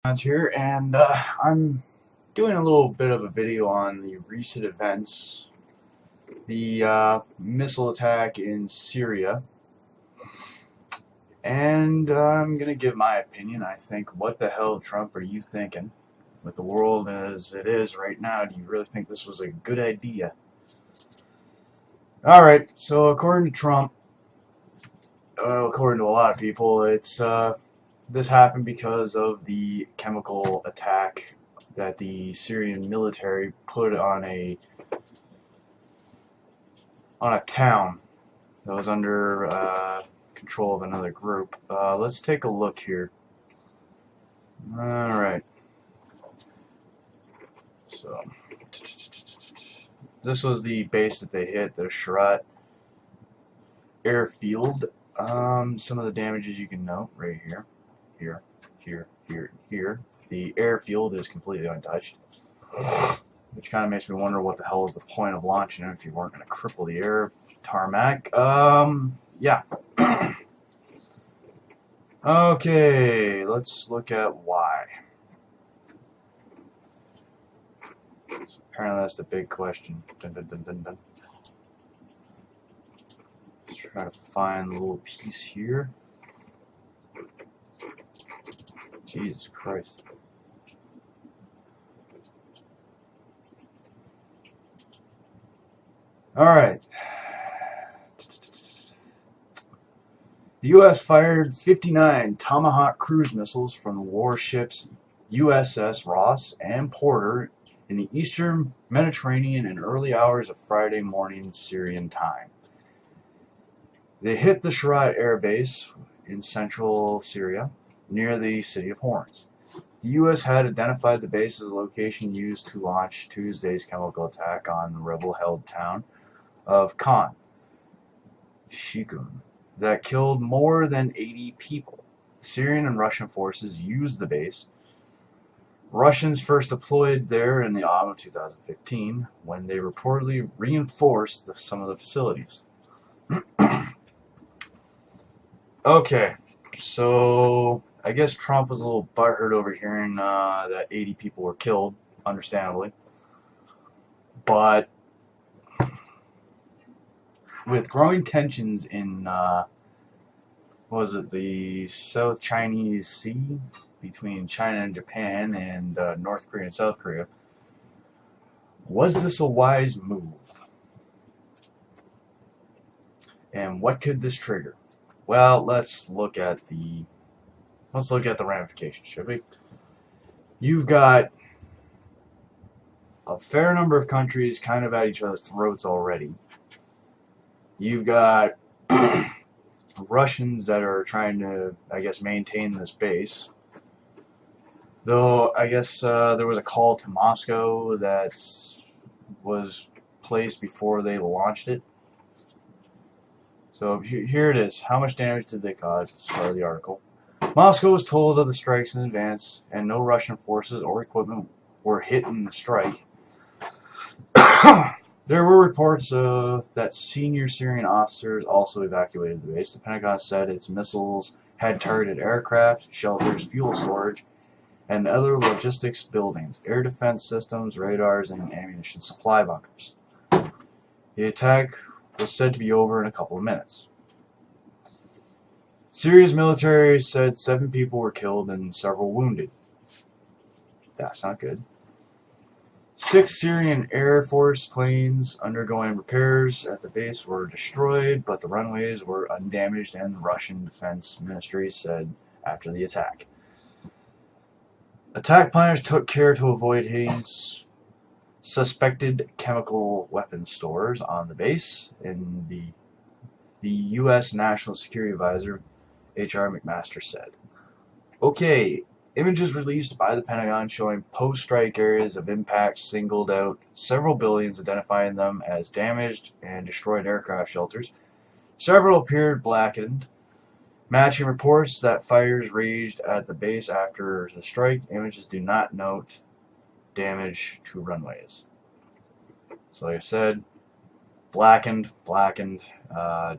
Here, and I'm doing a little bit of a video on the recent events, the missile attack in Syria, and I'm gonna give my opinion. I think, what the hell, Trump, are you thinking? With the world as it is right now, do you really think this was a good idea? Alright, so according to Trump, according to a lot of people, it's this happened because of the chemical attack that the Syrian military put on a town that was under control of another group. Let's take a look here. Alright. So, this was the base that they hit, the Sharat airfield. Some of the damages you can note right here. Here. The airfield is completely untouched, which kind of makes me wonder what the hell is the point of launching it if you weren't going to cripple the air tarmac. Yeah. Okay, let's look at why. So apparently that's the big question. Dun, dun, dun, dun, dun. Let's try to find the little piece here. Jesus Christ. Alright. The U.S. fired 59 Tomahawk cruise missiles from the warships USS Ross and Porter in the eastern Mediterranean in early hours of Friday morning Syrian time. They hit the Sharat air base in central Syria, near the city of Horns. The U.S. had identified the base as a location used to launch Tuesday's chemical attack on the rebel-held town of Khan Sheikhun that killed more than 80 people. Syrian and Russian forces used the base. Russians first deployed there in the autumn of 2015 when they reportedly reinforced some of the facilities. Okay, so I guess Trump was a little butthurt over hearing that 80 people were killed, understandably. But with growing tensions in, what was it, the South Chinese Sea between China and Japan and North Korea and South Korea, was this a wise move? And what could this trigger? Well, let's look at the ramifications, shall we? You've got a fair number of countries kind of at each other's throats already. You've got Russians that are trying to, I guess, maintain this base. Though, I guess there was a call to Moscow that was placed before they launched it. So here it is. How much damage did they cause? As part of the article. Moscow was told of the strikes in advance, and no Russian forces or equipment were hit in the strike. There were reports that senior Syrian officers also evacuated the base. The Pentagon said its missiles had targeted aircraft, shelters, fuel storage, and other logistics buildings, air defense systems, radars, and ammunition supply bunkers. The attack was said to be over in a couple of minutes. Syria's military said 7 people were killed and several wounded. That's not good. 6 Syrian Air Force planes undergoing repairs at the base were destroyed, but the runways were undamaged, and the Russian Defense Ministry said after the attack. Attack planners took care to avoid hitting suspected chemical weapons stores on the base, and the U.S. National Security Advisor H.R. McMaster said. Okay, images released by the Pentagon showing post-strike areas of impact singled out several buildings, identifying them as damaged and destroyed aircraft shelters. Several appeared blackened, matching reports that fires raged at the base after the strike. Images do not note damage to runways. So like I said, blackened,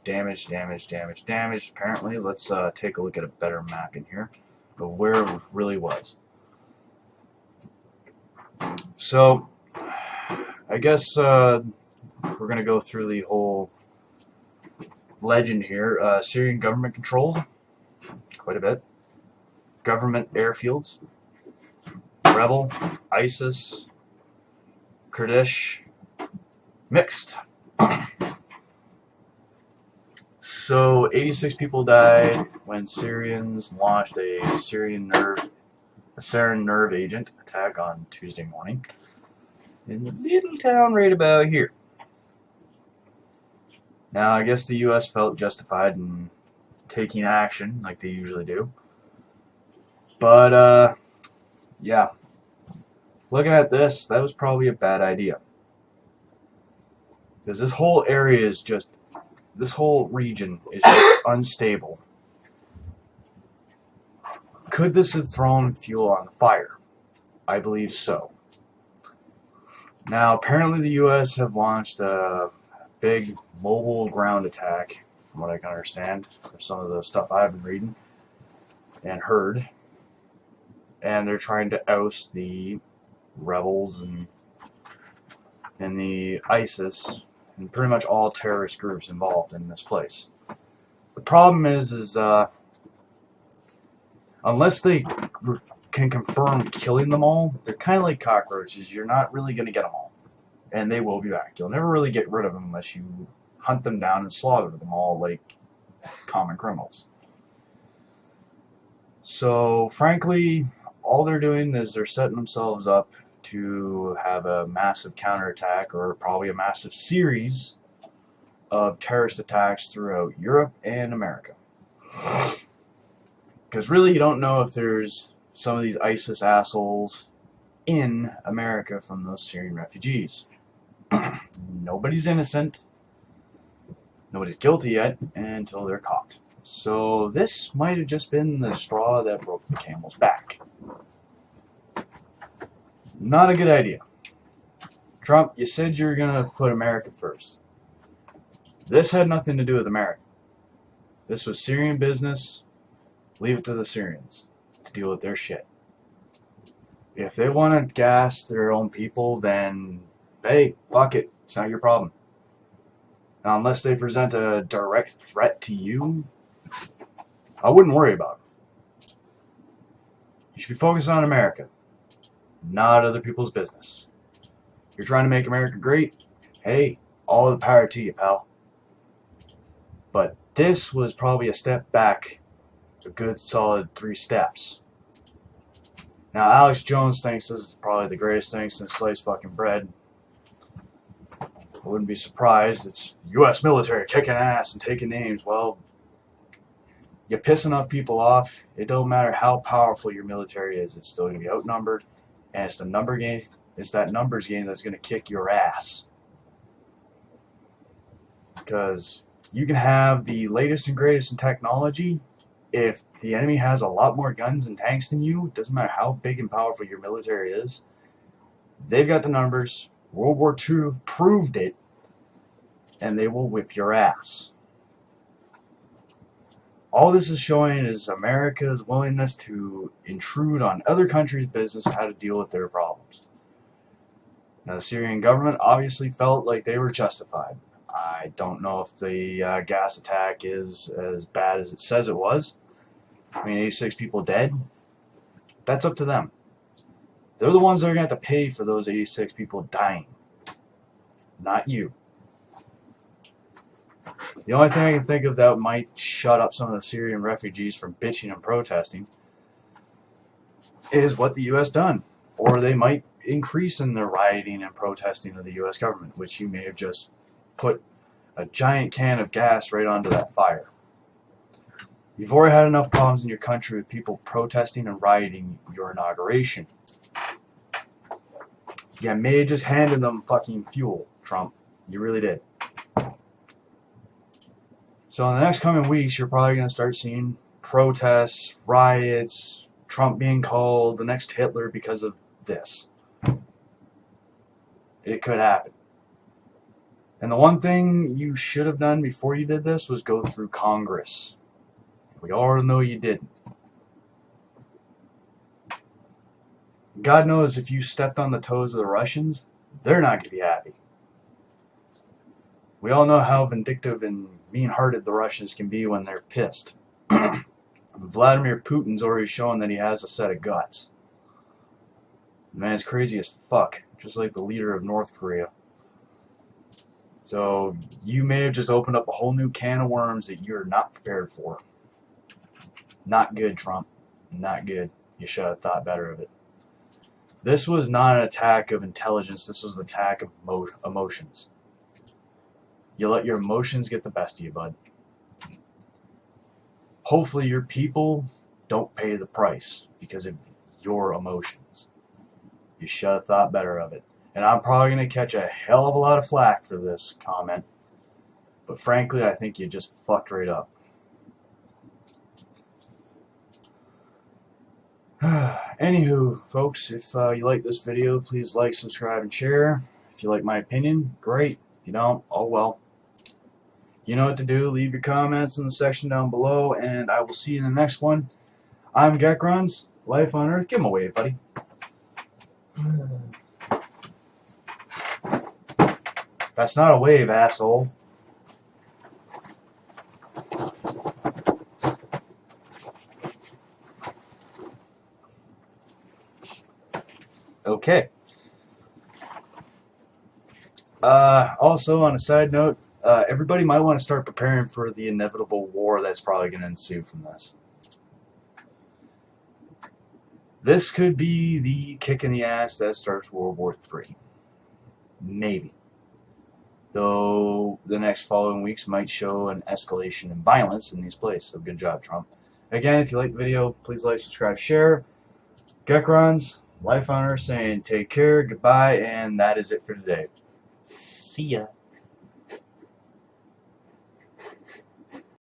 damaged. Apparently, let's take a look at a better map in here of where it really was. So, I guess we're going to go through the whole legend here. Syrian government controlled quite a bit. Government airfields. Rebel, ISIS, Kurdish, mixed. So 86 people died when Syrians launched a sarin nerve agent attack on Tuesday morning in the little town right about here. Now, I guess the U.S. felt justified in taking action like they usually do. But, yeah. Looking at this, that was probably a bad idea. Because this whole area is just, this whole region is just unstable. Could this have thrown fuel on the fire? I believe so. Now, apparently the U.S. have launched a big mobile ground attack, from what I can understand, from some of the stuff I've been reading and heard. And they're trying to oust the rebels and the ISIS and pretty much all terrorist groups involved in this place. The problem is unless they can confirm killing them all, they're kind of like cockroaches. You're not really going to get them all, and they will be back. You'll never really get rid of them unless you hunt them down and slaughter them all like common criminals. So, frankly, all they're doing is they're setting themselves up to have a massive counterattack, or probably a massive series of terrorist attacks throughout Europe and America. Because really, you don't know if there's some of these ISIS assholes in America from those Syrian refugees. Nobody's innocent. Nobody's guilty yet until they're caught. So this might have just been the straw that broke the camel's back. Not a good idea. Trump, you said you were going to put America first. This had nothing to do with America. This was Syrian business. Leave it to the Syrians to deal with their shit. If they want to gas their own people, then, hey, fuck it. It's not your problem. Now, unless they present a direct threat to you, I wouldn't worry about it. You should be focused on America, not other people's business. You're trying to make America great? Hey, all the power to you, pal. But this was probably a step back, a good solid 3 steps. Now, Alex Jones thinks this is probably the greatest thing since sliced fucking bread. I wouldn't be surprised. It's U.S. military kicking ass and taking names. Well, you piss enough people off, it don't matter how powerful your military is, it's still going to be outnumbered, and it's the number game. It's that numbers game that's going to kick your ass. Because you can have the latest and greatest in technology. If the enemy has a lot more guns and tanks than you, it doesn't matter how big and powerful your military is. They've got the numbers. World War II proved it, and they will whip your ass. All this is showing is America's willingness to intrude on other countries' business and how to deal with their problems. Now, the Syrian government obviously felt like they were justified. I don't know if the gas attack is as bad as it says it was. I mean, 86 people dead. That's up to them. They're the ones that are going to have to pay for those 86 people dying. Not you. The only thing I can think of that might shut up some of the Syrian refugees from bitching and protesting is what the U.S. done. Or they might increase in their rioting and protesting of the U.S. government, which you may have just put a giant can of gas right onto that fire. You've already had enough problems in your country with people protesting and rioting your inauguration. You may have just handed them fucking fuel, Trump. You really did. So in the next coming weeks, you're probably going to start seeing protests, riots, Trump being called the next Hitler because of this. It could happen. And the one thing you should have done before you did this was go through Congress. We all know you didn't. God knows if you stepped on the toes of the Russians, they're not going to be happy. We all know how vindictive and mean-hearted the Russians can be when they're pissed. Vladimir Putin's already shown that he has a set of guts. The man's crazy as fuck, just like the leader of North Korea. So you may have just opened up a whole new can of worms that you're not prepared for. Not good, Trump. Not good. You should have thought better of it. This was not an attack of intelligence. This was an attack of emotions. You let your emotions get the best of you, bud. Hopefully your people don't pay the price because of your emotions. You should have thought better of it. And I'm probably going to catch a hell of a lot of flack for this comment. But frankly, I think you just fucked right up. Anywho, folks, if you like this video, please like, subscribe, and share. If you like my opinion, great. If you don't, oh well. You know what to do. Leave your comments in the section down below, and I will see you in the next one. I'm Gekron's Life on Earth. Give him a wave, buddy. That's not a wave, asshole. Okay. Also, on a side note, everybody might want to start preparing for the inevitable war that's probably going to ensue from this. This could be the kick in the ass that starts World War III. Maybe. Though the next following weeks might show an escalation in violence in these places. So good job, Trump. Again, if you like the video, please like, subscribe, share. Gekron's Life on Earth saying take care, goodbye, and that is it for today. See ya.